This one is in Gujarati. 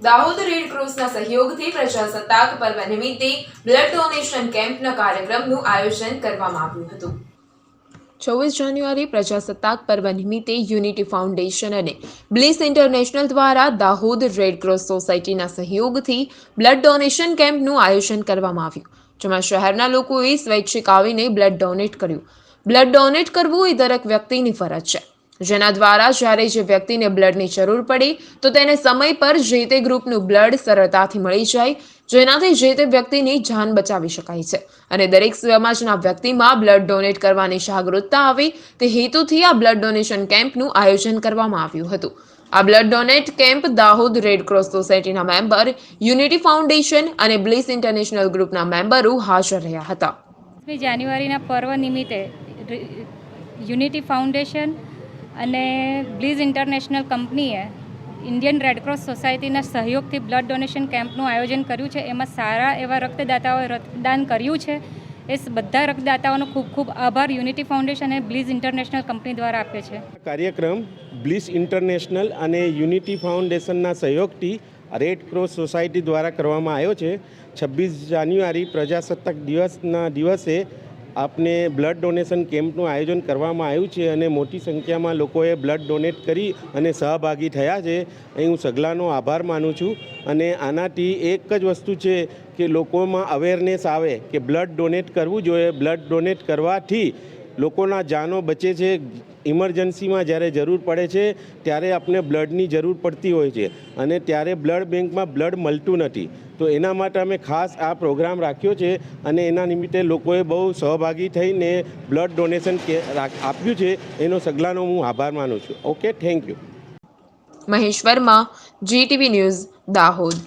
દાહોદ રેડ ક્રોસના સહયોગથી પ્રજાસત્તાક પર્વ નિમિત્તે બ્લડ ડોનેશન કેમ્પના કાર્યક્રમનું આયોજન કરવામાં આવ્યું હતું। 24 જાન્યુઆરી પ્રજાસત્તાક પર્વ નિમિત્તે યુનિટી ફાઉન્ડેશન અને બ્લિસ ઇન્ટરનેશનલ દ્વારા દાહોદ રેડ ક્રોસ સોસાયટીના સહયોગથી બ્લડ ડોનેશન કેમ્પનું આયોજન કરવામાં આવ્યું, જેમાં શહેરના લોકોએ સ્વૈચ્છિક આવીને બ્લડ ડોનેટ કર્યું। બ્લડ ડોનેટ કરવું એ દરેક વ્યક્તિની ફરજ છે, જેના દ્વારા જ્યારે જે વ્યક્તિને બ્લડની જરૂર પડે તો તેને સમય પર જે તે ગ્રુપનું બ્લડ સરળતાથી મળી જાય, જેનાથી જે તે વ્યક્તિની જાન બચાવી શકાય છે અને દરેક સમાજના વ્યક્તિમાં બ્લડ ડોનેટ કરવાની જાગૃતતા આવે તે હેતુથી આ બ્લડ ડોનેશન કેમ્પનું આયોજન કરવામાં આવ્યું હતું। આ blood donate camp Dahod red cross સોસાયટીના મેમ્બર, યુનિટી ફાઉન્ડેશન અને બ્લિસ ઇન્ટરનેશનલ ગ્રુપના મેમ્બરો હાજર રહ્યા હતા। 20 જાન્યુઆરીના પર્વ નિમિત્તે યુનિટી ફાઉન્ડેશન અને બ્લિઝ ઇન્ટરનેશનલ કંપનીએ ઇન્ડિયન રેડક્રોસ સોસાયટીના સહયોગથી બ્લડ ડોનેશન કેમ્પનું આયોજન કર્યું છે। એમાં સારા એવા રક્તદાતાઓએ રક્તદાન કર્યું છે। એ બધા રક્તદાતાઓનો ખૂબ ખૂબ આભાર યુનિટી ફાઉન્ડેશન અને બ્લિઝ ઇન્ટરનેશનલ કંપની દ્વારા આપ્યો છે। કાર્યક્રમ બ્લિસ ઇન્ટરનેશનલ અને યુનિટી ફાઉન્ડેશનના સહયોગથી રેડ ક્રોસ સોસાયટી દ્વારા કરવામાં આવ્યો છે। 26 જાન્યુઆરી પ્રજાસત્તાક દિવસના દિવસે આપને બ્લડ ડોનેશન કેમ્પનું આયોજન કરવામાં આવ્યું છે અને મોટી સંખ્યામાં લોકોએ બ્લડ ડોનેટ કરી અને સહભાગી થયા છે। અહીં હું સગલાનો આભાર માનું છું અને આનાથી એક જ વસ્તુ છે કે લોકોમાં અવેરનેસ આવે કે બ્લડ ડોનેટ કરવું જોઈએ। બ્લડ ડોનેટ કરવાથી લોકોના જાનો બચે છે। ઇમરજન્સીમાં જ્યારે જરૂર પડે છે ત્યારે આપણે બ્લડની જરૂર પડતી હોય છે અને ત્યારે બ્લડ બેંકમાં બ્લડ મળતું નથી, તો એના માટે અમે ખાસ આ પ્રોગ્રામ રાખ્યો છે અને એના નિમિત્તે લોકોએ બહુ સહભાગી થઈને બ્લડ ડોનેશન આપ્યું છે। એનો સગલાનો હું આભાર માનું છું। Okay, thank you. Mahesh Verma, GTV news, Dahod.